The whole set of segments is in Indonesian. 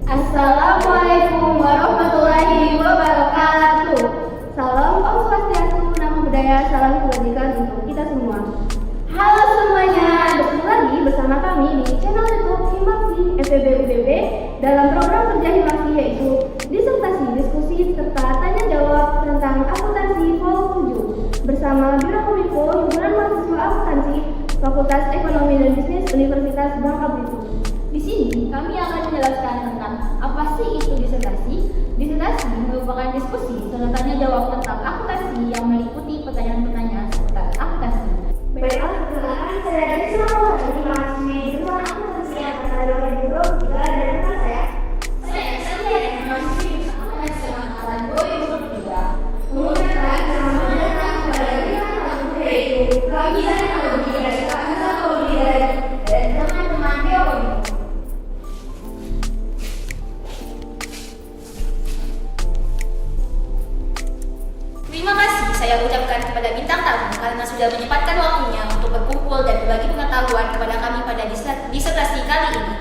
Assalamualaikum warahmatullahi wabarakatuh. Salam Om Swastiastu, Namo Buddhaya, salam kebajikan untuk kita semua. Halo semuanya, bertemu lagi bersama kami di channel YouTube Himaksi FEB UBB dalam program kerja Himaksi, yaitu disertasi, diskusi, serta tanya jawab tentang akuntansi volume 7 bersama Biro Kominfo Himpunan Mahasiswa Akuntansi Fakultas Ekonomi dan Bisnis Universitas Bangka Belitung. Di sini kami akan menjelaskan tentang apa sih itu disertasi. Disertasi merupakan diskusi serta tanya jawab tentang akuntansi yang meliputi pertanyaan-pertanyaan seputar akuntansi. Baiklah, perkenalkan saya dari Sulawesi Selatan, mahasiswi jurusan akuntansi angkatan 2023 dan rekan saya. Saya dari mahasiswi akuntansi angkatan 2023. Mengucapkan selamat datang kepada kita yaitu Kajian Teknologi dari Fakultas Teknologi dan teman-teman Biokominfo. Terima kasih saya ucapkan kepada bintang tamu karena sudah menyempatkan waktunya untuk berkumpul dan berbagi pengetahuan kepada kami pada disertasi kali ini.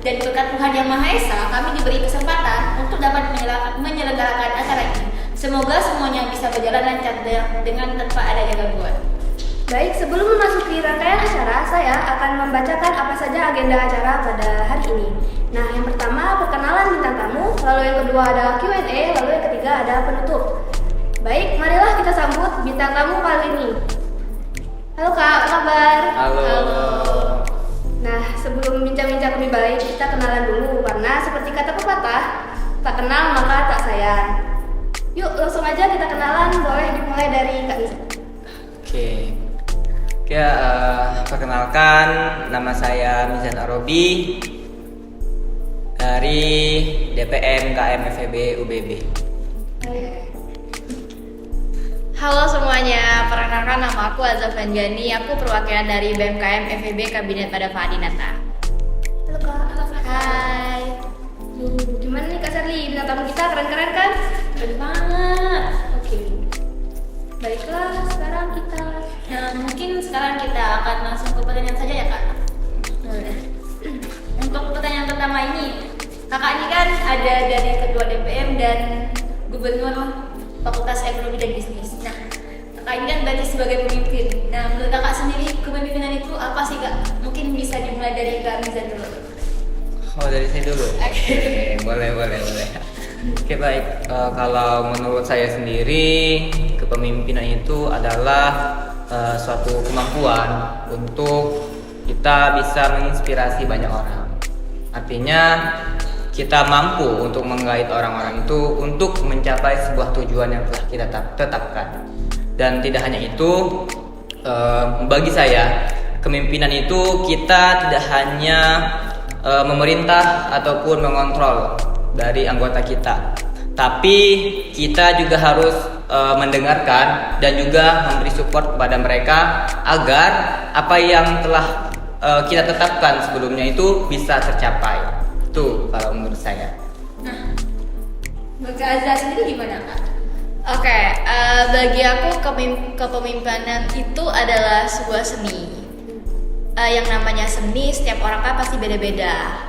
Dan berkat Tuhan Yang Maha Esa, kami diberi kesempatan untuk dapat menyelenggarakan acara ini. Semoga semuanya bisa berjalan lancar dengan tanpa adanya gangguan. Baik, sebelum memasuki rangkaian acara, saya akan membacakan apa saja agenda acara pada hari ini. Nah, yang pertama perkenalan bintang tamu, lalu yang kedua ada Q&A, lalu yang ketiga ada penutup. Baik, marilah kita sambut bintang tamu kali ini. Halo Kak, apa kabar? Halo. Nah, sebelum bincang-bincang lebih baik, kita kenalan dulu karena seperti kata pepatah, tak kenal maka tak sayang. Yuk, langsung aja kita kenalan, boleh dimulai dari Kak Nisa. Oke. Perkenalkan, nama saya Mizan Arobi dari DPM KM FEB UBB. Halo semuanya, perkenalkan nama aku Azaf Anjani, aku perwakilan dari BMKM FEB Kabinet Madafa Adinata. Halo Kak. Hai. Gimana nih Kak Sherly, bintang tamu kita keren-keren kan? Keren banget. Oke. Baiklah, sekarang kita Mungkin sekarang kita akan langsung ke pertanyaan saja ya Kak. Untuk pertanyaan pertama ini, Kakak ini kan ada dari Ketua DPM dan Gubernur Fakultas Ekonomi dan Bisnis. Nah, Kakak ini kan berarti sebagai pemimpin. Nah, menurut Kakak sendiri kepemimpinan itu apa sih Kak? Mungkin bisa dimulai dari Kak Mizan dulu. Oh, dari saya dulu. Oke. Boleh. Oke, baik. Kalau menurut saya sendiri, kepemimpinan itu adalah suatu kemampuan untuk kita bisa menginspirasi banyak orang. Artinya kita mampu untuk menggait orang-orang itu untuk mencapai sebuah tujuan yang telah kita tetapkan. Dan tidak hanya itu, bagi saya kepemimpinan itu kita tidak hanya memerintah ataupun mengontrol dari anggota kita, tapi kita juga harus mendengarkan dan juga memberi support kepada mereka agar apa yang telah kita tetapkan sebelumnya itu bisa tercapai. Itu kalau menurut saya. Nah, bagi Azza sendiri gimana Kak? Oke, bagi aku kepemimpinan itu adalah sebuah seni. Yang namanya seni, setiap orang kan pasti beda-beda.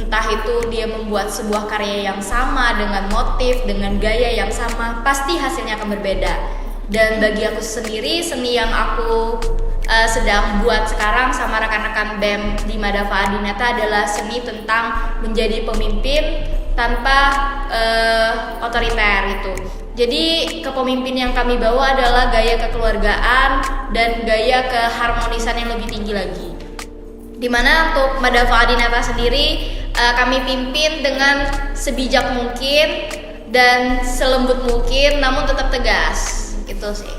Entah itu dia membuat sebuah karya yang sama dengan motif, dengan gaya yang sama, pasti hasilnya akan berbeda. Dan bagi aku sendiri, seni yang aku sedang buat sekarang sama rekan-rekan BEM di Madafa Adinata adalah seni tentang menjadi pemimpin tanpa otoriter itu. Jadi kepemimpinan yang kami bawa adalah gaya kekeluargaan dan gaya keharmonisan yang lebih tinggi lagi. Dimana untuk Madafa Adinata sendiri kami pimpin dengan sebijak mungkin dan selembut mungkin, namun tetap tegas. Gitu sih.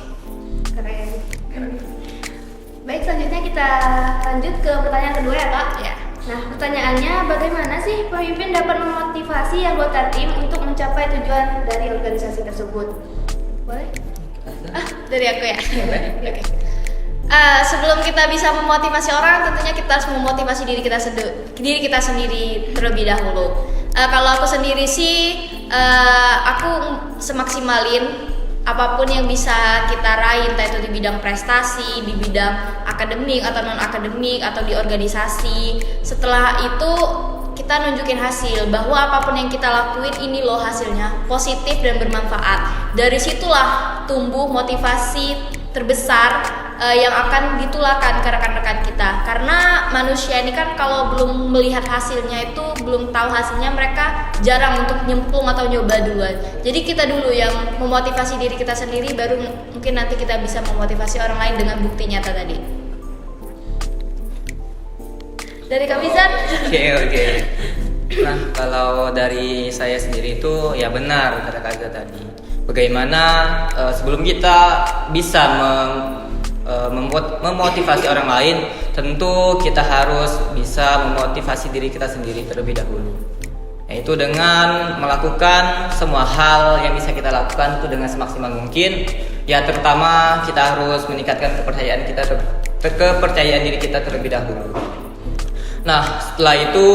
keren. Baik, selanjutnya kita lanjut ke pertanyaan kedua ya Kak. Ya. Nah, pertanyaannya, bagaimana sih pemimpin dapat memotivasi anggota tim untuk mencapai tujuan dari organisasi tersebut? Boleh? Dari aku ya. Boleh. Oke. Sebelum kita bisa memotivasi orang, tentunya kita harus memotivasi diri kita sendiri terlebih dahulu. Kalau aku sendiri sih, aku semaksimalin apapun yang bisa kita raih, entah itu di bidang prestasi, di bidang akademik atau non akademik, atau di organisasi. Setelah itu kita nunjukin hasil bahwa apapun yang kita lakuin ini loh hasilnya positif dan bermanfaat. Dari situlah tumbuh motivasi terbesar yang akan ditularkan ke rekan-rekan kita. Karena manusia ini kan kalau belum melihat hasilnya itu belum tahu hasilnya, mereka jarang untuk nyemplung atau nyoba duluan. Jadi kita dulu yang memotivasi diri kita sendiri, baru mungkin nanti kita bisa memotivasi orang lain dengan bukti nyata tadi. Dari Kak Mizan? Oke. Nah, kalau dari saya sendiri itu ya benar kata Kak Aza tadi. Bagaimana sebelum kita bisa memotivasi orang lain, tentu kita harus bisa memotivasi diri kita sendiri terlebih dahulu. Yaitu dengan melakukan semua hal yang bisa kita lakukan itu dengan semaksimal mungkin. Ya terutama kita harus meningkatkan kepercayaan diri kita terlebih dahulu. Nah, setelah itu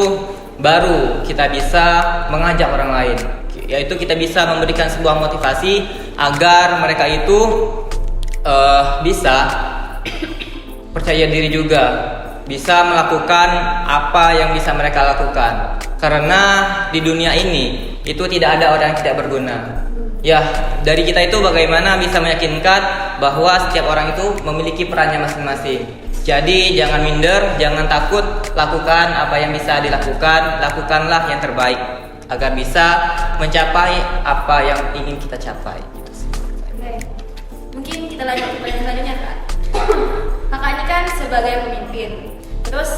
baru kita bisa mengajak orang lain, yaitu kita bisa memberikan sebuah motivasi agar mereka itu bisa percaya diri juga, bisa melakukan apa yang bisa mereka lakukan. Karena di dunia ini itu tidak ada orang yang tidak berguna. Ya, dari kita itu bagaimana bisa meyakinkan bahwa setiap orang itu memiliki perannya masing-masing. Jadi jangan minder, jangan takut, lakukan apa yang bisa dilakukan, lakukanlah yang terbaik agar bisa mencapai apa yang ingin kita capai. Oke. Mungkin kita lanjut ke pertanyaan selanjutnya, Kak. Kakak ini kan sebagai pemimpin. Terus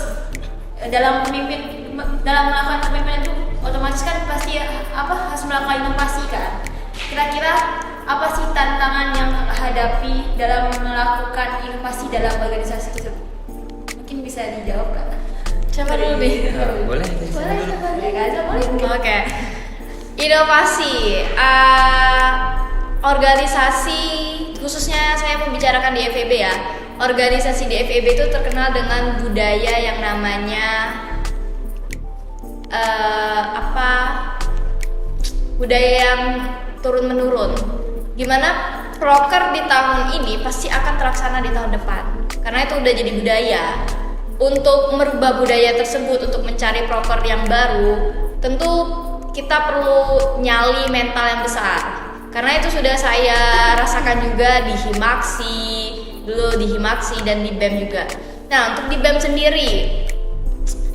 dalam melakukan kepemimpinan itu otomatis kan pasti harus melakukan inovasi kan. Kira-kira apa sih tantangan yang hadapi dalam melakukan inovasi dalam organisasi tersebut? Mungkin bisa dijawab kan? Siapa dulu nih? Boleh. Oke. Inovasi, organisasi, khususnya saya membicarakan di FEB ya. Organisasi di FEB itu terkenal dengan budaya yang namanya budaya yang turun menurun. Gimana proker di tahun ini pasti akan terlaksana di tahun depan, karena itu udah jadi budaya. Untuk merubah budaya tersebut, untuk mencari proker yang baru, tentu kita perlu nyali mental yang besar. Karena itu sudah saya rasakan juga di Himaksi, dulu di Himaksi dan di BEM juga. Nah, untuk di BEM sendiri,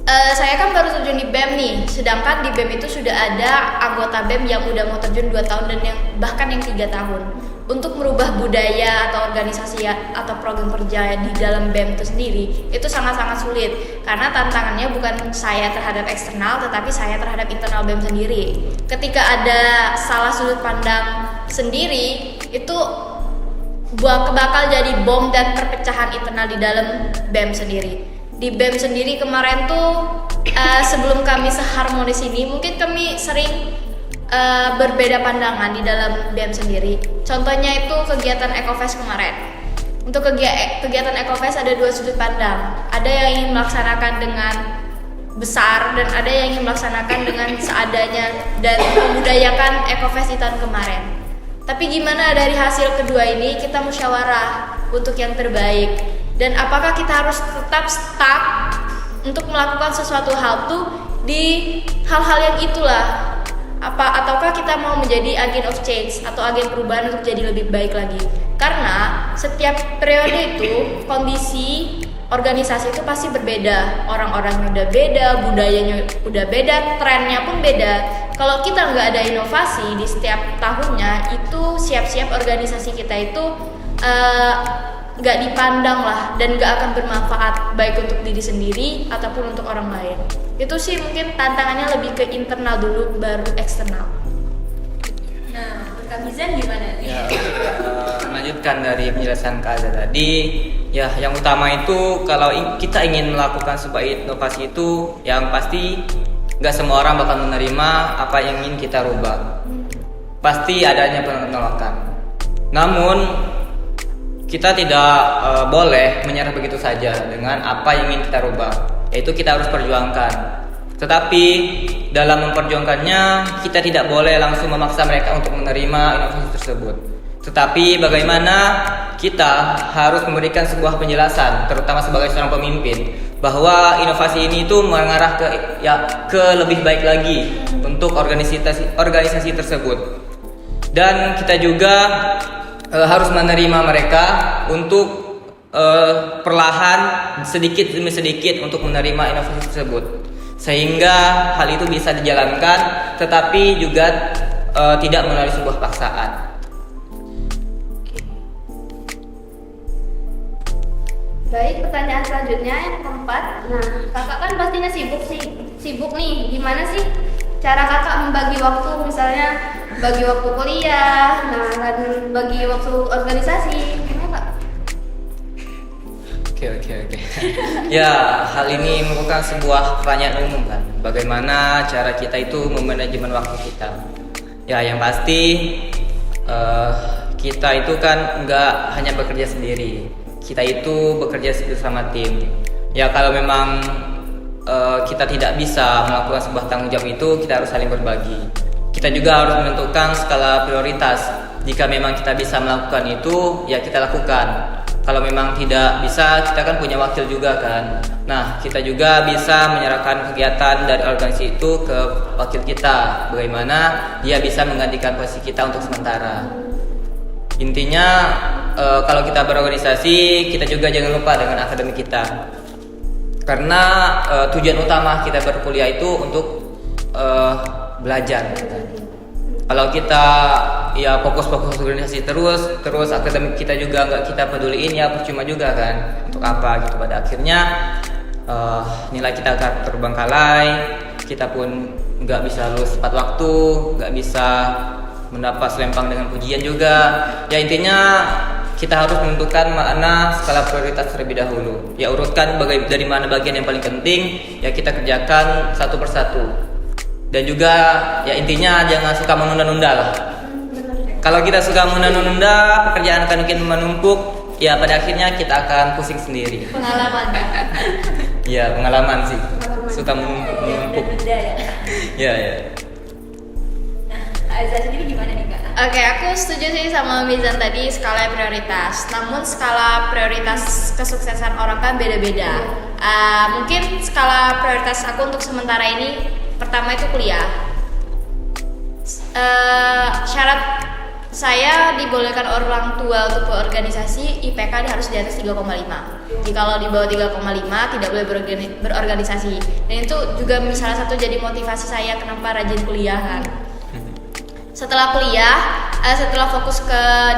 saya kan baru terjun di BEM nih, sedangkan di BEM itu sudah ada anggota BEM yang udah mau terjun 2 tahun dan yang bahkan yang 3 tahun. Untuk merubah budaya atau organisasi atau program kerja di dalam BEM itu sendiri itu sangat-sangat sulit, karena tantangannya bukan saya terhadap eksternal tetapi saya terhadap internal BEM sendiri. Ketika ada salah sudut pandang sendiri, itu bakal jadi bom dan perpecahan internal di dalam BEM sendiri. Di BEM sendiri kemarin tuh sebelum kami seharmonis ini, mungkin kami sering berbeda pandangan di dalam BEM sendiri. Contohnya itu kegiatan Ecofest kemarin. Untuk kegiatan Ecofest ada 2 sudut pandang. Ada yang ingin melaksanakan dengan besar dan ada yang ingin melaksanakan dengan seadanya dan membudayakan Ecofest di tahun kemarin. Tapi gimana dari hasil kedua ini kita musyawarah untuk yang terbaik. Dan apakah kita harus tetap stuck untuk melakukan sesuatu hal tuh di hal-hal yang itulah, ataukah kita mau menjadi agent of change atau agen perubahan untuk jadi lebih baik lagi? Karena setiap periode itu kondisi organisasi itu pasti berbeda, orang-orangnya udah beda, budayanya udah beda, trennya pun beda. Kalau kita nggak ada inovasi di setiap tahunnya, itu siap-siap organisasi kita itu nggak dipandang lah dan nggak akan bermanfaat baik untuk diri sendiri ataupun untuk orang lain. Itu sih mungkin tantangannya lebih ke internal dulu baru eksternal. Nah, untuk Kak Mizan gimana nih? Ya, melanjutkan dari penjelasan Kak Aza tadi, ya yang utama itu kalau kita ingin melakukan sebuah inovasi itu yang pasti nggak semua orang bakal menerima apa yang ingin kita rubah. Pasti adanya penolakan. Namun kita tidak boleh menyerah begitu saja dengan apa yang ingin kita rubah, yaitu kita harus perjuangkan. Tetapi dalam memperjuangkannya kita tidak boleh langsung memaksa mereka untuk menerima inovasi tersebut. Tetapi bagaimana kita harus memberikan sebuah penjelasan, terutama sebagai seorang pemimpin, bahwa inovasi ini itu mengarah ke lebih baik lagi untuk organisasi tersebut. Dan kita juga harus menerima mereka untuk perlahan sedikit demi sedikit untuk menerima inovasi tersebut, sehingga hal itu bisa dijalankan tetapi juga tidak melalui sebuah paksaan. Baik, pertanyaan selanjutnya yang keempat. Nah, kakak kan pastinya sibuk nih. Gimana sih cara kakak membagi waktu, misalnya bagi waktu kuliah, nah dan bagi waktu organisasi, gimana kak? Oke. Ya, hal ini merupakan sebuah pertanyaan umum kan. Bagaimana cara kita itu memanajemen waktu kita? Ya, yang pasti kita itu kan nggak hanya bekerja sendiri. Kita itu bekerja bersama tim. Ya, kalau memang kita tidak bisa melakukan sebuah tanggung jawab itu, kita harus saling berbagi. Kita juga harus menentukan skala prioritas. Jika memang kita bisa melakukan itu, ya kita lakukan. Kalau memang tidak bisa, kita kan punya wakil juga kan. Nah, kita juga bisa menyerahkan kegiatan dari organisasi itu ke wakil kita. Bagaimana dia bisa menggantikan posisi kita untuk sementara. Intinya kalau kita berorganisasi, kita juga jangan lupa dengan akademik kita. Karena tujuan utama kita berkuliah itu untuk belajar. Kalau kita ya fokus organisasi terus akademik kita juga nggak kita peduliin, ya percuma juga kan. Untuk apa gitu, pada akhirnya nilai kita akan terbengkalai, kita pun nggak bisa lulus tepat waktu, nggak bisa mendapat selempang dengan pujian juga. Ya intinya kita harus menentukan mana skala prioritas terlebih dahulu. Ya urutkan dari mana bagian yang paling penting, ya kita kerjakan satu persatu. Dan juga ya intinya jangan suka menunda-nunda lah. Kalau kita suka menunda-nunda, pekerjaan akan mungkin menumpuk. Ya pada akhirnya kita akan pusing sendiri. Pengalaman. Ya pengalaman sih. Suka menumpuk. Ya. Aiza sendiri gimana nih kak? Oke, aku setuju sih sama Mizan tadi skala prioritas. Namun skala prioritas kesuksesan orang kan beda-beda. Mungkin skala prioritas aku untuk sementara ini pertama itu kuliah. Syarat saya dibolehkan orang tua untuk berorganisasi, IPK harus di atas 3,5. Jikalau di bawah 3,5 tidak boleh berorganisasi. Dan itu juga salah satu jadi motivasi saya kenapa rajin kuliah kan. Setelah kuliah, setelah fokus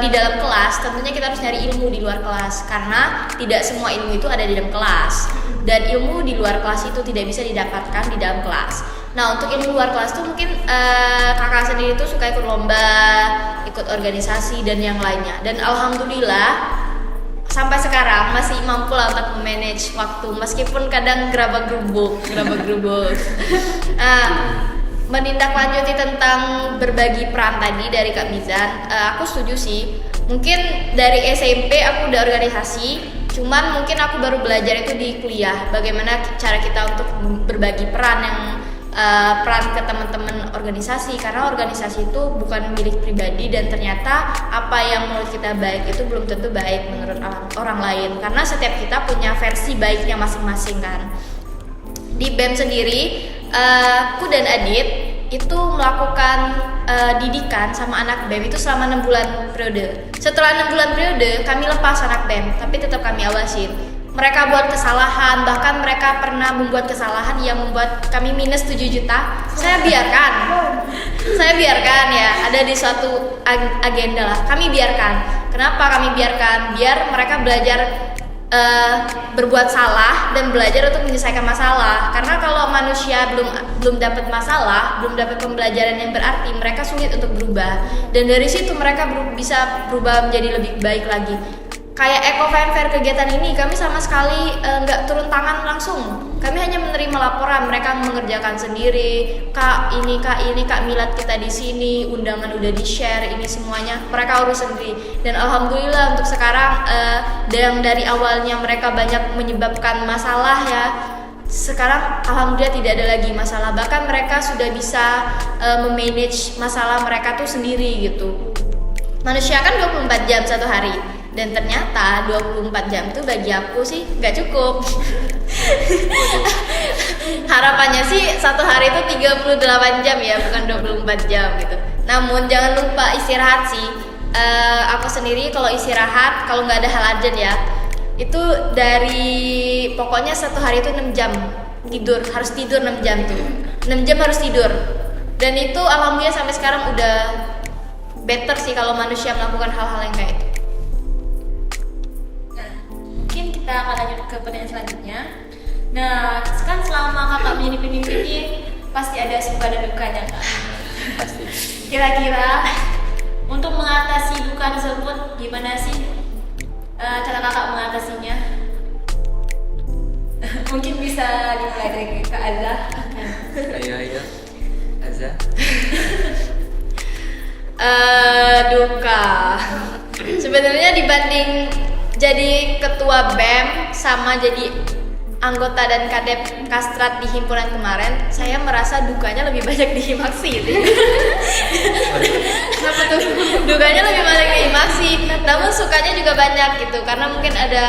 di dalam kelas, tentunya kita harus nyari ilmu di luar kelas karena tidak semua ilmu itu ada di dalam kelas dan ilmu di luar kelas itu tidak bisa didapatkan di dalam kelas. Nah, untuk ilmu luar kelas tuh mungkin kakak sendiri tuh suka ikut lomba, ikut organisasi dan yang lainnya. Dan alhamdulillah sampai sekarang masih mampu lah untuk memanage waktu meskipun kadang gerabak-gerubuk. Menindaklanjuti tentang berbagi peran tadi dari Kak Mizan, aku setuju sih. Mungkin dari SMP aku udah organisasi, cuman mungkin aku baru belajar itu di kuliah. Bagaimana cara kita untuk berbagi peran ke teman-teman organisasi, karena organisasi itu bukan milik pribadi dan ternyata apa yang menurut kita baik itu belum tentu baik menurut orang lain. Karena setiap kita punya versi baiknya masing-masing kan. Di BEM sendiri, aku dan Adit itu melakukan didikan sama anak BEM itu selama 6 bulan periode. Setelah 6 bulan periode, kami lepas anak BEM, tapi tetap kami awasin. Mereka buat kesalahan, bahkan mereka pernah membuat kesalahan yang membuat kami minus 7 juta. Saya biarkan ya, ada di suatu agenda lah. Kami biarkan. Kenapa kami biarkan? Biar mereka belajar berbuat salah dan belajar untuk menyelesaikan masalah. Karena kalau manusia belum dapat masalah, belum dapat pembelajaran yang berarti, mereka sulit untuk berubah. Dan dari situ mereka bisa berubah menjadi lebih baik lagi. Kayak Eco Fanfare kegiatan ini kami sama sekali nggak turun tangan langsung. Kami hanya menerima laporan, mereka mengerjakan sendiri. Kak Milad kita di sini, undangan udah di-share, ini semuanya mereka urus sendiri. Dan alhamdulillah untuk sekarang yang dari awalnya mereka banyak menyebabkan masalah ya, sekarang alhamdulillah tidak ada lagi masalah. Bahkan mereka sudah bisa memanage masalah mereka tuh sendiri gitu. Manusia kan 24 jam satu hari. Dan ternyata 24 jam itu bagi aku sih nggak cukup. Harapannya sih satu hari itu 38 jam ya, bukan 24 jam gitu. Namun jangan lupa istirahat sih. Aku sendiri kalau istirahat, kalau nggak ada hal urgent ya, itu dari pokoknya satu hari itu 6 jam tidur, harus tidur 6 jam tuh. 6 jam harus tidur. Dan itu alhamdulillah sampai sekarang udah better sih kalau manusia melakukan hal-hal yang kayak itu. Nah, mungkin kita akan lanjut ke pertanyaan selanjutnya. Nah, kan selama kakak menjadi pemimpin ini pasti ada suka dan dukanya kan? Pasti. Kira-kira untuk mengatasi duka tersebut gimana sih cara kakak mengatasinya? Mungkin bisa dimulai dari Kak Azza. Ayo, Azza. Duka. Sebenarnya dibanding jadi ketua BEM sama jadi anggota dan kadep Kastrat di himpunan kemarin, saya merasa dukanya lebih banyak di Himaksi. Kenapa tuh? Dukanya lebih banyak di Himaksi, namun sukanya juga banyak gitu, karena mungkin ada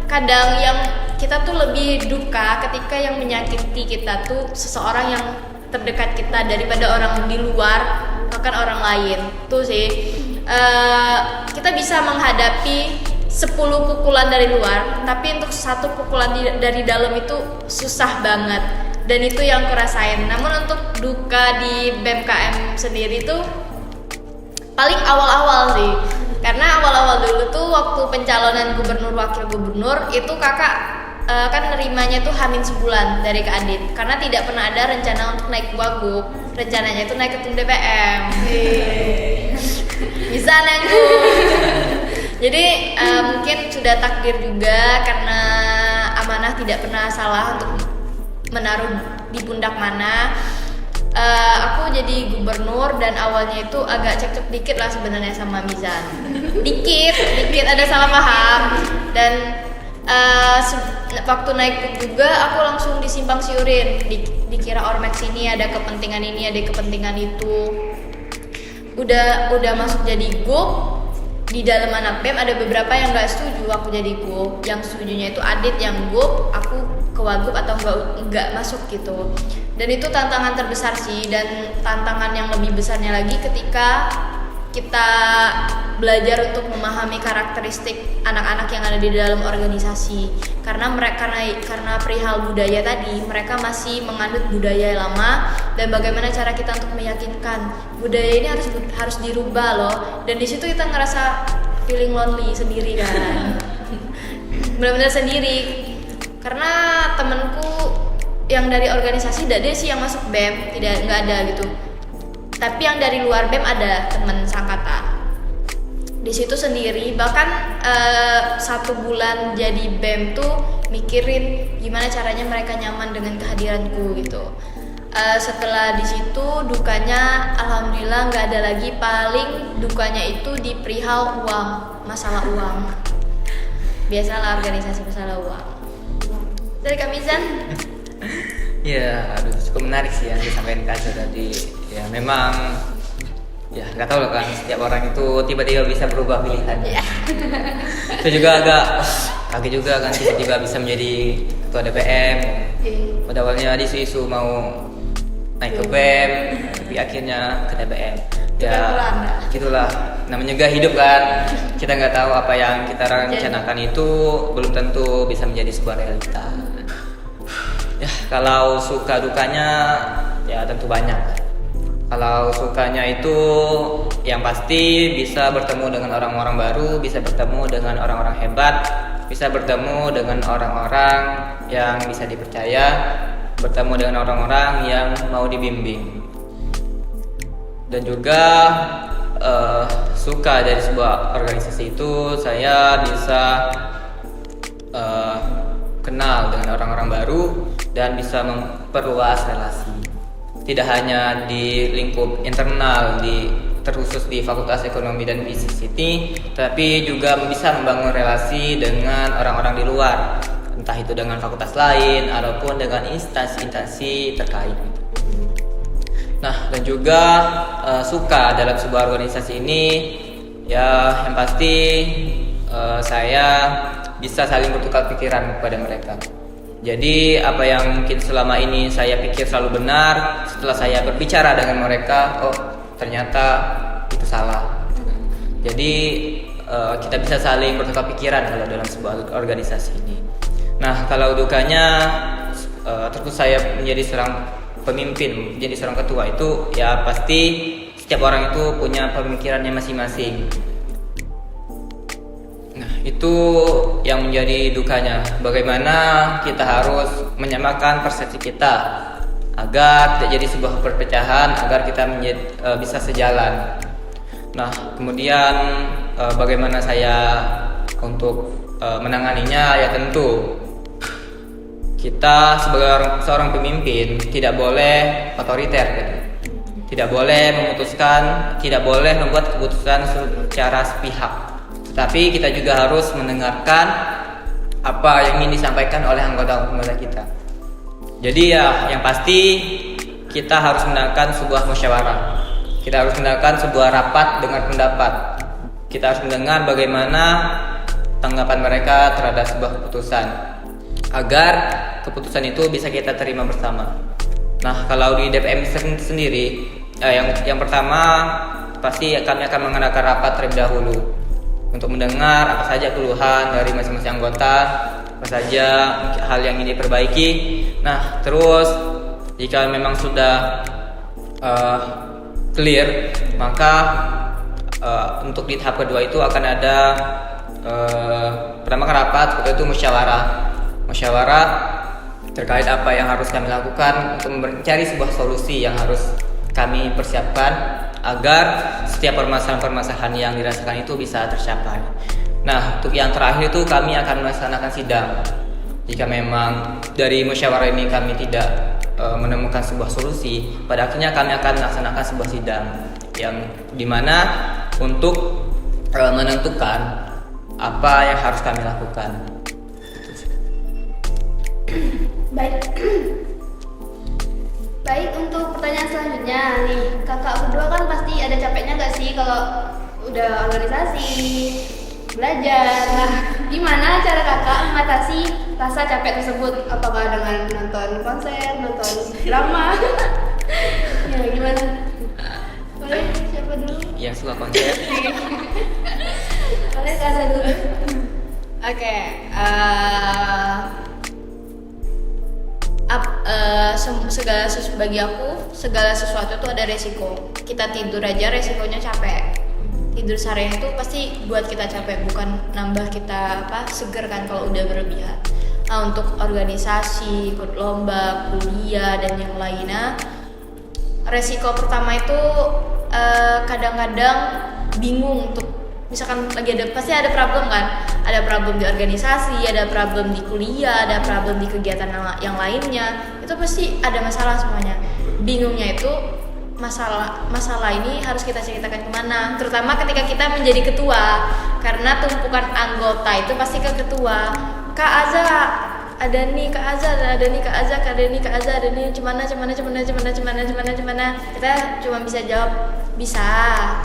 kadang yang kita tuh lebih duka ketika yang menyakiti kita tuh seseorang yang terdekat kita daripada orang di luar, bahkan orang lain tuh sih. Kita bisa menghadapi 10 pukulan dari luar, tapi untuk satu pukulan dari dalam itu susah banget, dan itu yang kurasain. Namun untuk duka di BMKM sendiri tuh paling awal-awal sih, karena awal-awal dulu tuh waktu pencalonan gubernur wakil gubernur itu kakak kan nerimanya tuh hamin sebulan dari Kak Adit, karena tidak pernah ada rencana untuk naik wagub, rencananya itu naik ketum DPM. Bisa nengku. Jadi mungkin sudah takdir juga, karena amanah tidak pernah salah untuk menaruh di pundak mana. Aku jadi gubernur dan awalnya itu agak cekcok dikit lah sebenarnya sama Mizan. Dikit ada salah paham, dan waktu naik juga aku langsung disimpang siurin, dikira ormex ini ada kepentingan ini, ada kepentingan itu. Udah masuk jadi gub. Di dalam anak BEM ada beberapa yang nggak setuju aku jadi gub, yang setujunya itu Adit yang gub, aku ke wagub atau nggak masuk gitu. Dan itu tantangan terbesar sih, dan tantangan yang lebih besarnya lagi ketika kita belajar untuk memahami karakteristik anak-anak yang ada di dalam organisasi, karena perihal budaya tadi, mereka masih menganut budaya lama, dan bagaimana cara kita untuk meyakinkan budaya ini harus dirubah loh. Dan di situ kita ngerasa feeling lonely sendiri kan. Benar-benar sendiri, karena temenku yang dari organisasi tidak ada sih yang masuk BEM, nggak ada gitu. Tapi yang dari luar BEM ada teman sangkatan. Di situ sendiri, bahkan 1 bulan jadi BEM tuh mikirin gimana caranya mereka nyaman dengan kehadiranku gitu. Setelah di situ dukanya alhamdulillah nggak ada lagi. Paling dukanya itu di perihal uang, masalah uang. Biasalah organisasi masalah uang. Dari Kamizan. Ya, aduh, cukup menarik sih yang disampaikan Kak Azza tadi. Ya memang, ya nggak tahu loh kan, setiap orang itu tiba-tiba bisa berubah pilihannya. Itu juga agak kaget juga kan, tiba-tiba bisa menjadi ketua DPM. Pada awalnya isu-isu mau naik ke BEM, tapi akhirnya ke DPM. Ya gitulah, namanya juga hidup kan. Kita nggak tahu apa yang kita rencanakan itu belum tentu bisa menjadi sebuah realita. Ya kalau suka dukanya ya tentu banyak. Kalau sukanya itu yang pasti bisa bertemu dengan orang-orang baru, bisa bertemu dengan orang-orang hebat, bisa bertemu dengan orang-orang yang bisa dipercaya, bertemu dengan orang-orang yang mau dibimbing. Dan juga suka dari sebuah organisasi itu saya bisa kenal dengan orang-orang baru dan bisa memperluas relasi. Tidak hanya di lingkup internal, terkhusus di Fakultas Ekonomi dan Bisnis ini, tapi juga bisa membangun relasi dengan orang-orang di luar, entah itu dengan fakultas lain ataupun dengan instansi-instansi terkait. Nah, dan juga suka dalam sebuah organisasi ini, ya yang pasti saya bisa saling bertukar pikiran kepada mereka. Jadi apa yang mungkin selama ini saya pikir selalu benar, setelah saya berbicara dengan mereka, oh ternyata itu salah. Jadi kita bisa saling bertukar pikiran kalau dalam sebuah organisasi ini. Nah, kalau dukanya terus saya menjadi seorang pemimpin, menjadi seorang ketua itu ya pasti setiap orang itu punya pemikirannya masing-masing. Nah, itu yang menjadi dukanya. Bagaimana kita harus menyamakan persepsi kita agar tidak jadi sebuah perpecahan, agar kita bisa sejalan. Nah, kemudian bagaimana saya untuk menanganinya? Ya tentu kita sebagai seorang pemimpin tidak boleh otoriter gitu. Tidak boleh memutuskan, tidak boleh membuat keputusan secara sepihak. Tetapi kita juga harus mendengarkan apa yang ingin disampaikan oleh anggota-anggota kita. Jadi ya yang pasti kita harus mendengarkan sebuah musyawarah. Kita harus mendengarkan sebuah rapat dengan pendapat. Kita harus mendengar bagaimana tanggapan mereka terhadap sebuah keputusan agar keputusan itu bisa kita terima bersama. Nah, kalau di DPM sendiri, yang pertama pasti kami akan mengadakan rapat terlebih dahulu untuk mendengar apa saja keluhan dari masing-masing anggota, apa saja hal yang ingin diperbaiki. Nah, terus jika memang sudah clear, maka untuk di tahap kedua itu akan ada pertama rapat, itu musyawarah terkait apa yang harus kami lakukan untuk mencari sebuah solusi yang harus kami persiapkan agar setiap permasalahan-permasalahan yang dirasakan itu bisa tercapai. Nah, untuk yang terakhir itu kami akan melaksanakan sidang. Jika memang dari musyawarah ini kami tidak menemukan sebuah solusi, pada akhirnya kami akan melaksanakan sebuah sidang yang dimana untuk menentukan apa yang harus kami lakukan. Baik, untuk pertanyaan selanjutnya nih, kakak berdua kan pasti ada capeknya gak sih kalau udah organisasi, belajar. Nah, gimana cara kakak mengatasi rasa capek tersebut? Apakah dengan nonton konser, nonton drama? Ya, gimana? Boleh, siapa dulu? Yang suka konser. Boleh, Kak dulu. Oke, segala sesuatu itu ada resiko. Kita tidur aja resikonya capek. Tidur seharian itu pasti buat kita capek, bukan nambah kita seger kan kalau udah berlebihan. Nah, untuk organisasi, ikut lomba, kuliah dan yang lainnya, resiko pertama itu kadang-kadang bingung untuk misalkan pasti ada problem kan, ada problem di organisasi, ada problem di kuliah, ada problem di kegiatan yang lainnya, itu pasti ada masalah semuanya. Bingungnya itu masalah ini harus kita ceritakan kemana, terutama ketika kita menjadi ketua, karena tumpukan anggota itu pasti ke ketua. Kak Aza, ada nih Kak Aza, ada nih Kak Aza, ada nih Kak Aza, ada nih cemana. Kita cuma bisa jawab bisa,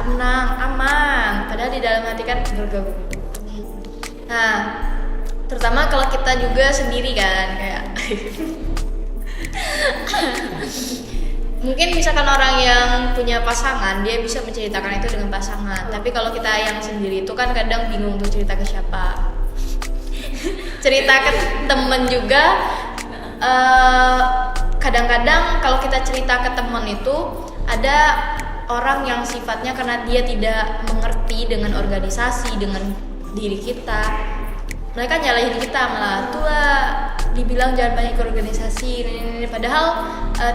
tenang, aman, padahal di dalam hati kan bergabung. Nah, terutama kalau kita juga sendiri kan, kayak mungkin misalkan orang yang punya pasangan, dia bisa menceritakan itu dengan pasangan. Tapi kalau kita yang sendiri itu kan kadang bingung untuk cerita ke siapa. Cerita ke temen juga, kadang-kadang kalau kita cerita ke temen itu ada orang yang sifatnya karena dia tidak mengerti dengan organisasi, dengan diri kita, mereka nyalahin kita, malah tua dibilang jangan banyak organisasi ini. Padahal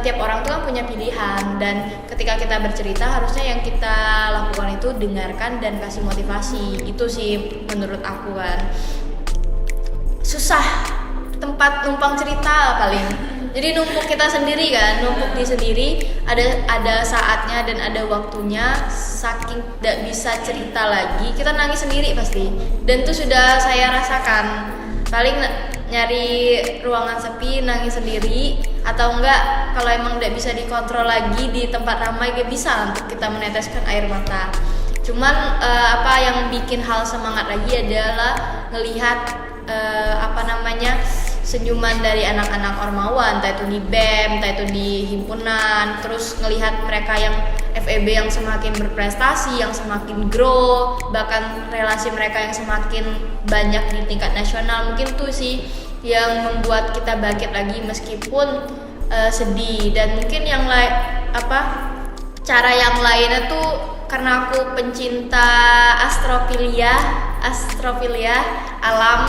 tiap orang tuh kan punya pilihan, dan ketika kita bercerita harusnya yang kita lakukan itu dengarkan dan kasih motivasi. Itu sih menurut aku kan. Susah tempat numpang cerita paling. Jadi numpuk kita sendiri kan, numpuk di sendiri, ada saatnya dan ada waktunya. Saking tidak bisa cerita lagi, kita nangis sendiri pasti. Dan itu sudah saya rasakan. Paling nyari ruangan sepi, nangis sendiri, atau enggak kalau emang tidak bisa dikontrol lagi di tempat ramai, gak bisa untuk kita meneteskan air mata. Cuman apa yang bikin hal semangat lagi adalah ngelihat senyuman dari anak-anak Ormawa, entah itu di BEM, entah itu di himpunan, terus ngelihat mereka yang FEB yang semakin berprestasi, yang semakin grow, bahkan relasi mereka yang semakin banyak di tingkat nasional. Mungkin tuh sih yang membuat kita bangkit lagi meskipun sedih. Dan mungkin yang cara yang lainnya tuh karena aku pencinta astrofilia alam,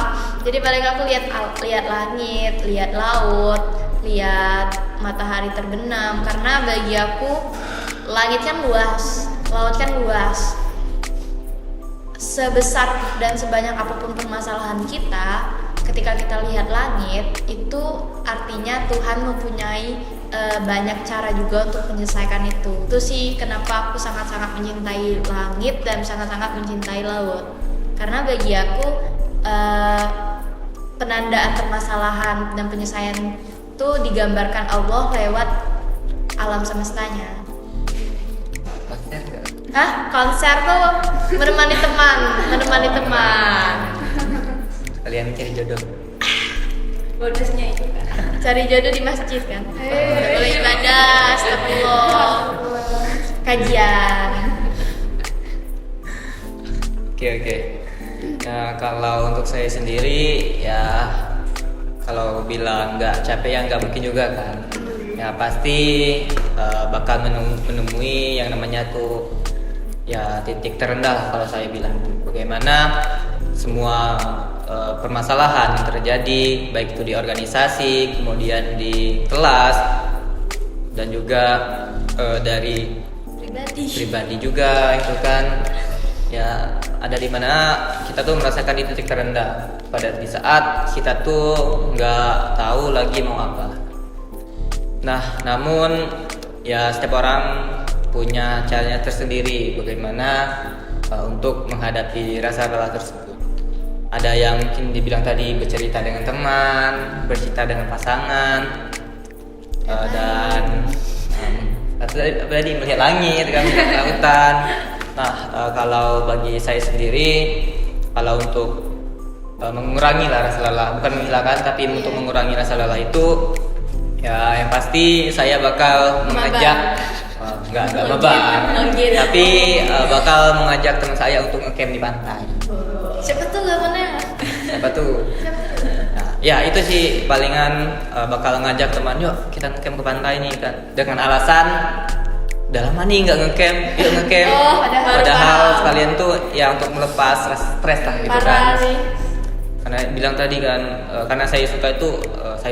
jadi paling aku lihat langit, lihat laut, lihat matahari terbenam. Karena bagi aku langit kan luas, laut kan luas. Sebesar dan sebanyak apapun permasalahan kita, ketika kita lihat langit, itu artinya Tuhan mempunyai banyak cara juga untuk menyelesaikan itu. Itu sih kenapa aku sangat-sangat mencintai langit dan sangat-sangat mencintai laut. Karena bagi aku penandaan permasalahan dan penyelesaian itu digambarkan Allah lewat alam semestanya. Konser nggak? Konser tuh menemani teman. Kalian cari jodoh. Bonusnya itu kan. Cari jodoh di masjid kan. Boleh ibadah, astagfirullah. Kajian. Oke. Nah, kalau untuk saya sendiri ya, kalau bilang nggak capek ya nggak mungkin juga kan. Ya pasti bakal menemui yang namanya tuh ya titik terendah lah kalau saya bilang. Bagaimana semua permasalahan yang terjadi baik itu di organisasi, kemudian di kelas, dan juga dari pribadi juga itu kan ya ada di mana kita tuh merasakan di titik terendah pada di saat kita tuh nggak tahu lagi mau apa. Nah, namun ya setiap orang punya caranya tersendiri bagaimana untuk menghadapi rasa lelah tersebut. Ada yang mungkin dibilang tadi bercerita dengan teman, bercerita dengan pasangan, dan tadi melihat langit, kan, melihat lautan. Nah, kalau bagi saya sendiri, kalau untuk mengurangi rasa lelah, bukan menghilangkan, tapi untuk mengurangi rasa lelah itu, ya yang pasti saya bakal mengajak, enggak mabar, tapi bakal mengajak teman saya untuk ngecamp di pantai. Siapa tuh gambarnya? Siapa tuh? Nah, ya itu sih palingan bakal ngajak teman, yuk kita ngecamp ke pantai nih kan, dengan alasan udah lama nih nggak ngecamp, yuk ngecamp. Padahal sekalian tuh ya untuk melepas rasa stres lah gitu kan. Karena bilang tadi kan, karena saya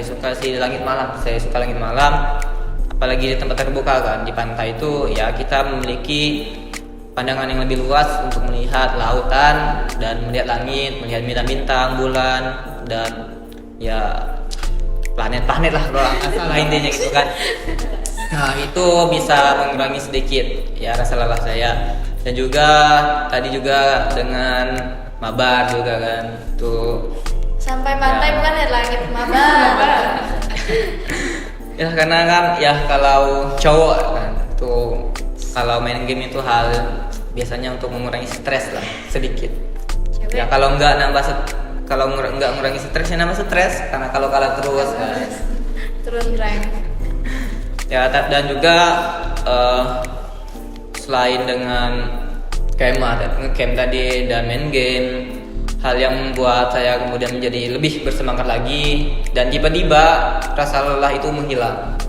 suka sih langit malam, saya suka langit malam, apalagi di tempat terbuka kan, di pantai itu ya kita memiliki pandangan yang lebih luas untuk melihat lautan dan melihat langit, melihat bintang-bintang, bulan, dan ya planet-planet lah kalau asal intinya gitu kan. Nah itu bisa mengurangi sedikit ya rasa lelah saya. Dan juga tadi juga dengan mabar juga kan tuh. Sampai pantai ya. Bukan lihat langit, mabar. Ya karena kan ya kalau cowok kan tuh kalau main game itu hal biasanya untuk mengurangi stres lah sedikit. Cewek. Ya kalau nggak ngurangi stresnya nambah stres karena kalau kalah terus kan. Turun rank. Ya dan juga selain dengan ngecamp tadi dan main game, hal yang membuat saya kemudian menjadi lebih bersemangat lagi dan tiba-tiba rasa lelah itu menghilang.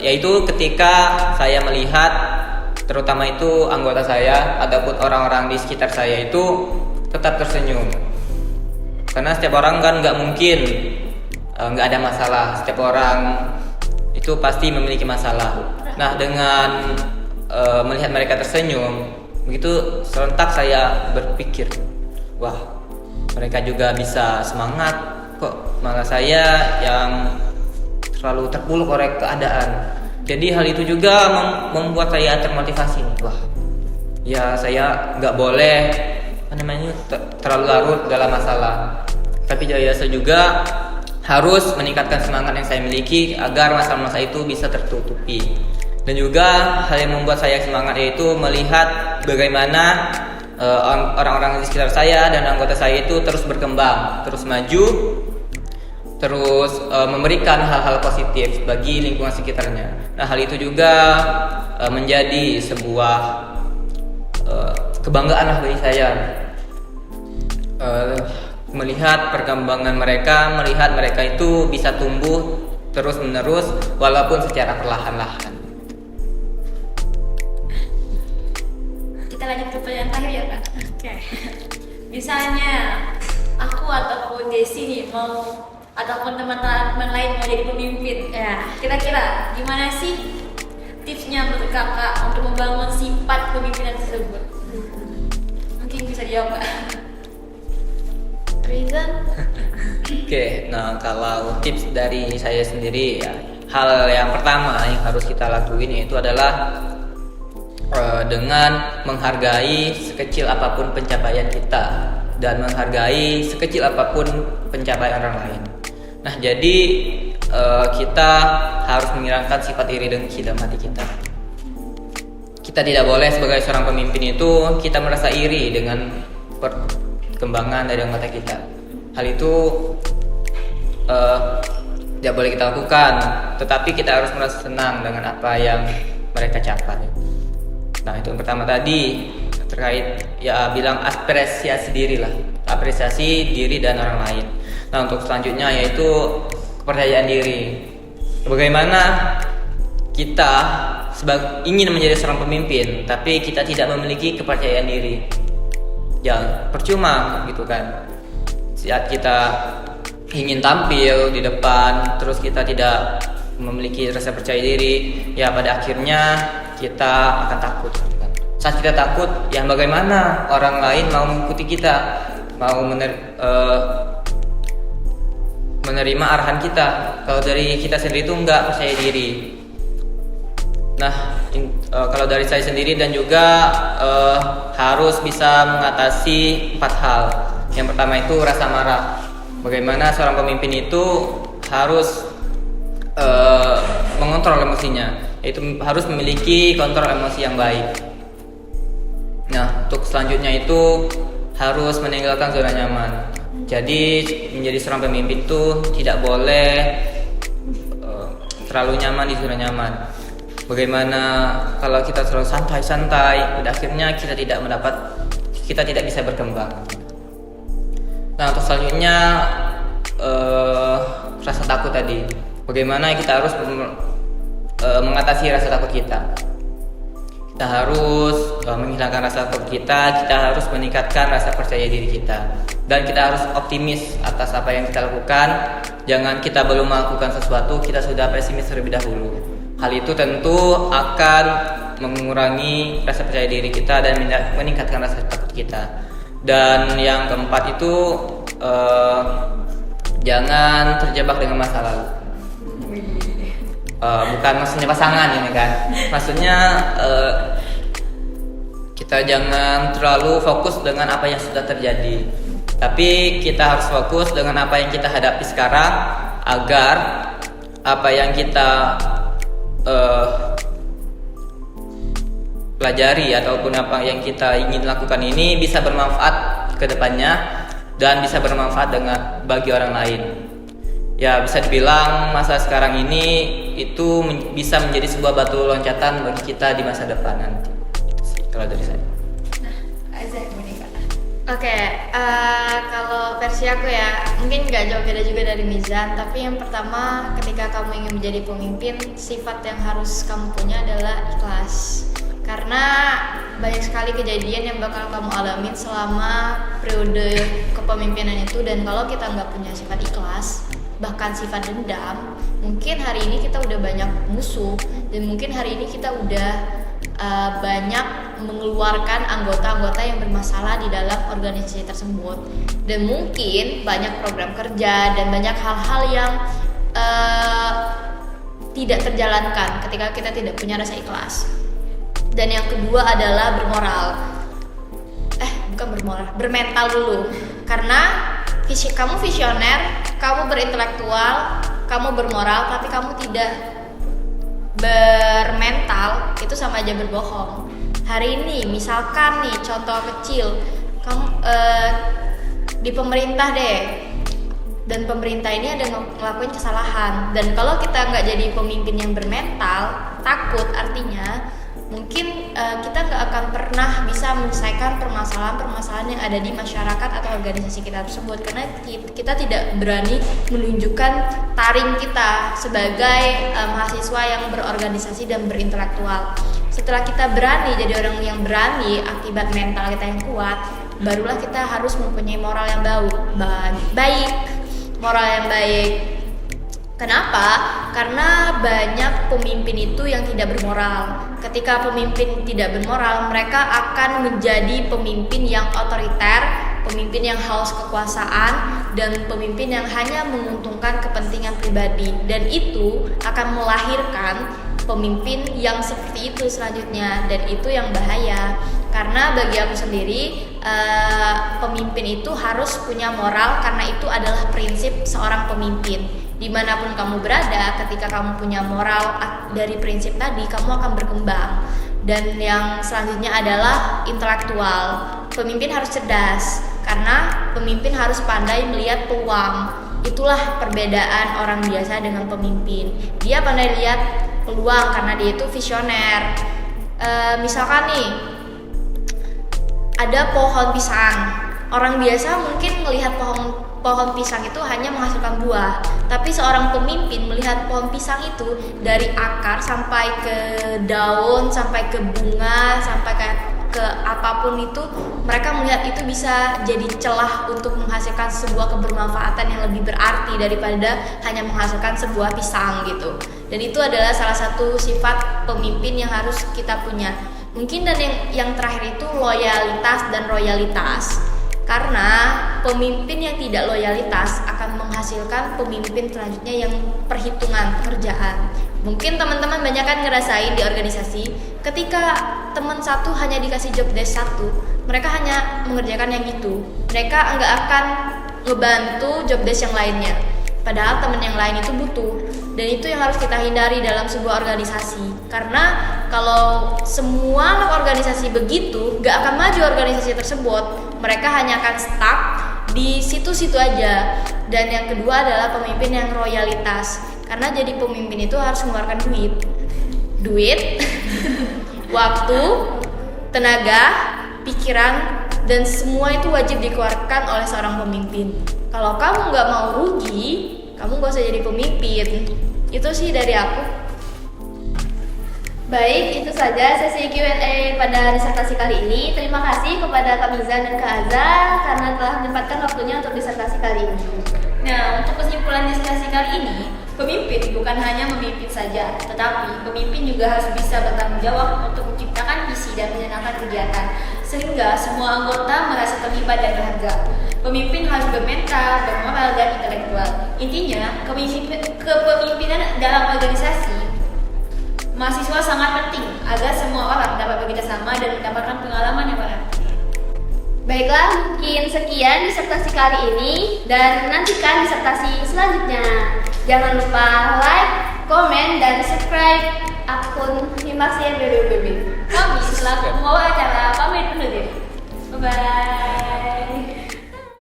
Yaitu ketika saya melihat terutama itu anggota saya ataupun orang-orang di sekitar saya itu tetap tersenyum. Karena setiap orang kan nggak mungkin nggak ada masalah. Setiap orang itu pasti memiliki masalah. Nah dengan melihat mereka tersenyum, begitu serentak saya berpikir, wah mereka juga bisa semangat, kok malah saya yang terlalu terpuruk oleh keadaan. Jadi hal itu juga membuat saya termotivasi nih. Wah, ya saya nggak boleh terlalu larut dalam masalah. Tapi saya juga harus meningkatkan semangat yang saya miliki agar masalah-masalah itu bisa tertutupi. Dan juga hal yang membuat saya semangat yaitu melihat bagaimana orang-orang di sekitar saya dan anggota saya itu terus berkembang, terus maju, terus memberikan hal-hal positif bagi lingkungan sekitarnya. Nah, hal itu juga menjadi sebuah kebanggaan lah bagi saya, melihat perkembangan mereka, melihat mereka itu bisa tumbuh terus menerus walaupun secara perlahan-lahan. Kita lanjut ke pertanyaan terakhir ya Kak. Oke. Misalnya aku ataupun Desi nih mau, ataupun teman-teman lain mau jadi pemimpin, ya kira-kira gimana sih tipsnya menurut kakak untuk membangun sifat pemimpinan tersebut? Mungkin bisa dijawab Kak. Reason? Oke, nah kalau tips dari saya sendiri ya, hal yang pertama yang harus kita lakuin yaitu adalah dengan menghargai sekecil apapun pencapaian kita dan menghargai sekecil apapun pencapaian orang lain. Nah, jadi kita harus menghilangkan sifat iri dengki dalam hati kita. Kita tidak boleh sebagai seorang pemimpin itu kita merasa iri dengan perkembangan dari anggota kita. Hal itu tidak boleh kita lakukan, tetapi kita harus merasa senang dengan apa yang mereka capai. Nah, itu yang pertama tadi terkait ya bilang apresiasi diri lah, apresiasi diri dan orang lain. Nah, untuk selanjutnya yaitu kepercayaan diri. Bagaimana kita ingin menjadi seorang pemimpin, tapi kita tidak memiliki kepercayaan diri, ya percuma gitu kan. Saat kita ingin tampil di depan, terus kita tidak memiliki rasa percaya diri, ya pada akhirnya kita akan takut. Saat kita takut, ya bagaimana orang lain mau mengikuti kita, mau menerima arahan kita kalau dari kita sendiri itu nggak percaya diri. Nah, kalau dari saya sendiri dan juga harus bisa mengatasi 4 hal. Yang pertama itu rasa marah. Bagaimana seorang pemimpin itu harus mengontrol emosinya, yaitu harus memiliki kontrol emosi yang baik. Nah, untuk selanjutnya itu harus meninggalkan zona nyaman. Jadi menjadi seorang pemimpin itu tidak boleh terlalu nyaman di zona nyaman. Bagaimana kalau kita terlalu santai-santai, pada akhirnya kita tidak bisa berkembang. Nah, untuk selanjutnya rasa takut tadi. Bagaimana kita harus mengatasi rasa takut kita. Kita harus menghilangkan rasa takut kita harus meningkatkan rasa percaya diri kita. Dan kita harus optimis atas apa yang kita lakukan. Jangan kita belum melakukan sesuatu, kita sudah pesimis terlebih dahulu. Hal itu tentu akan mengurangi rasa percaya diri kita dan meningkatkan rasa takut kita. Dan yang keempat itu jangan terjebak dengan masa lalu. Bukan maksudnya pasangan ini kan, maksudnya kita jangan terlalu fokus dengan apa yang sudah terjadi, tapi kita harus fokus dengan apa yang kita hadapi sekarang agar apa yang kita pelajari ataupun apa yang kita ingin lakukan ini bisa bermanfaat ke depannya dan bisa bermanfaat bagi orang lain. Ya, bisa dibilang masa sekarang ini itu bisa menjadi sebuah batu loncatan bagi kita di masa depan nanti. Kalau dari saya. Oke, kalau versi aku ya mungkin nggak jauh beda juga dari Mizan. Tapi yang pertama, ketika kamu ingin menjadi pemimpin, sifat yang harus kamu punya adalah ikhlas. Karena banyak sekali kejadian yang bakal kamu alamin selama periode kepemimpinan itu. Dan kalau kita nggak punya sifat ikhlas, bahkan sifat dendam, mungkin hari ini kita udah banyak musuh, dan mungkin hari ini kita udah banyak mengeluarkan anggota-anggota yang bermasalah di dalam organisasi tersebut. Dan mungkin banyak program kerja dan banyak hal-hal yang tidak terjalankan ketika kita tidak punya rasa ikhlas. Dan yang kedua adalah bermental dulu. Karena kamu visioner, kamu berintelektual, kamu bermoral, tapi kamu tidak bermental, itu sama aja berbohong. Hari ini misalkan nih contoh kecil, kamu di pemerintah deh, dan pemerintah ini ada ngelakuin kesalahan, dan kalau kita nggak jadi pemimpin yang bermental takut, artinya mungkin kita nggak akan pernah bisa menyelesaikan permasalahan-permasalahan yang ada di masyarakat atau organisasi kita tersebut, karena kita tidak berani menunjukkan taring kita sebagai mahasiswa yang berorganisasi dan berintelektual. Setelah kita berani jadi orang yang berani akibat mental kita yang kuat, barulah kita harus mempunyai moral yang baik. Moral yang baik. Kenapa? Karena banyak pemimpin itu yang tidak bermoral. Ketika pemimpin tidak bermoral, mereka akan menjadi pemimpin yang otoriter, pemimpin yang haus kekuasaan, dan pemimpin yang hanya menguntungkan kepentingan pribadi. Dan itu akan melahirkan pemimpin yang seperti itu selanjutnya, dan itu yang bahaya. Karena bagi aku sendiri, pemimpin itu harus punya moral, karena itu adalah prinsip seorang pemimpin. Dimanapun kamu berada, ketika kamu punya moral dari prinsip tadi, kamu akan berkembang. Dan yang selanjutnya adalah intelektual. Pemimpin harus cerdas, karena pemimpin harus pandai melihat peluang. Itulah perbedaan orang biasa dengan pemimpin. Dia pandai lihat peluang karena dia itu visioner. Misalkan nih, ada pohon pisang. Orang biasa mungkin melihat pohon pisang itu hanya menghasilkan buah, tapi seorang pemimpin melihat pohon pisang itu dari akar sampai ke daun, sampai ke bunga, sampai ke apapun itu, mereka melihat itu bisa jadi celah untuk menghasilkan sebuah kebermanfaatan yang lebih berarti daripada hanya menghasilkan sebuah pisang gitu. Dan itu adalah salah satu sifat pemimpin yang harus kita punya. Mungkin dan yang terakhir itu loyalitas dan royalitas. Karena pemimpin yang tidak loyalitas akan menghasilkan pemimpin selanjutnya yang perhitungan pekerjaan. Mungkin teman-teman banyak kan ngerasain di organisasi, ketika teman satu hanya dikasih job desk satu, mereka hanya mengerjakan yang itu. Mereka nggak akan ngebantu job desk yang lainnya. Padahal teman yang lain itu butuh. Dan itu yang harus kita hindari dalam sebuah organisasi. Karena kalau semua anak organisasi begitu, gak akan maju organisasi tersebut. Mereka hanya akan stuck di situ-situ aja. Dan yang kedua adalah pemimpin yang royalitas. Karena jadi pemimpin itu harus mengeluarkan duit, waktu, tenaga, pikiran, dan semua itu wajib dikeluarkan oleh seorang pemimpin. Kalau kamu gak mau rugi, kamu gak usah jadi pemimpin. Itu sih dari aku. Baik, itu saja sesi Q&A pada disertasi kali ini. Terima kasih kepada Kak Miza dan Kak Azza karena telah menyempatkan waktunya untuk disertasi kali ini. Nah, untuk kesimpulan disertasi kali ini, pemimpin bukan hanya memimpin saja, tetapi pemimpin juga harus bisa bertanggung jawab untuk menciptakan visi dan menyenangkan kegiatan, sehingga semua anggota merasa terlibat dan berharga. Pemimpin harus bermental, bermoral, dan intelektual. Intinya, kepemimpinan dalam organisasi mahasiswa sangat penting agar semua orang dapat bekerja sama dan mendapatkan pengalaman yang berarti. Baiklah, mungkin sekian disertasi kali ini dan nantikan disertasi selanjutnya. Jangan lupa like, komen, dan subscribe akun Himaksi BBBB. Kami selaku pembawa acara pamit dulu deh. Bye-bye.